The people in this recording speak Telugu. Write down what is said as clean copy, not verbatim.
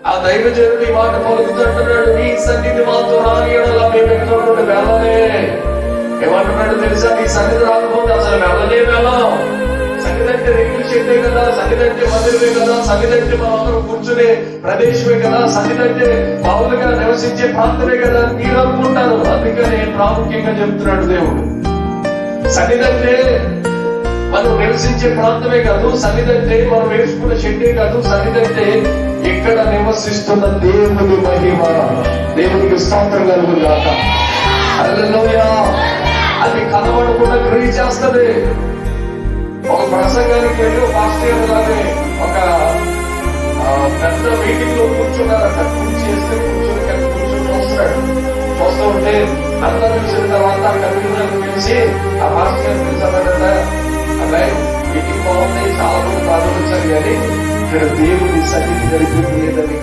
ఆ దైవజనుడు ఈ మాట పలుకుతుంటున్నాడు, నీ సన్నిధి మాతో రాని ఎడల మేము ఎక్కడ నుండి వెళ్ళలే. ఏమంటున్నాడు తెలుసా? నీ సన్నిధి రాకపోతే అసలు వెళ్ళం. సన్నిధి అంటే రెగ్యులర్ షెడ్డే కదా, సన్నిధి అంటే మందిరమే కదా, సన్నిధి అంటే మనం అందరం కూర్చునే ప్రదేశమే కదా, సన్నిధి అంటే మామూలుగా నివసించే ప్రాంతమే కదా అని మీరు అనుకుంటారు. అందుకని ప్రాముఖ్యంగా చెప్తున్నాడు దేవుడు. సన్నిధి అంటే మనం నివసించే ప్రాంతమే కాదు, సన్నిధి అంటే మనం వేసుకున్న షెడ్డే కాదు, సన్నిధి అంటే ఇక్కడ నివసిస్తున్న దేవుని మహిమ. దేవునికి స్తోత్రం కలుగును గాక. హల్లెలూయా. అది కనబడకుండా గ్రహించేస్తుంది. ఒక ప్రసంగానికి వెళ్ళి పాస్టర్ లాగే ఒక పెద్ద మీటింగ్ లో కూర్చున్నారట. కూర్చొని వస్తాడు. చూస్తూ ఉంటే అందరూ చూసిన తర్వాత పిలిచి ఆ పాస్టర్ పిలిచాడట, అబ్బాయి మీటింగ్ బాగుంది, చాలా మంది పాల్గొచ్చారు, కానీ ఇక్కడ దేవుని సన్నిధి జరిగింది లేదని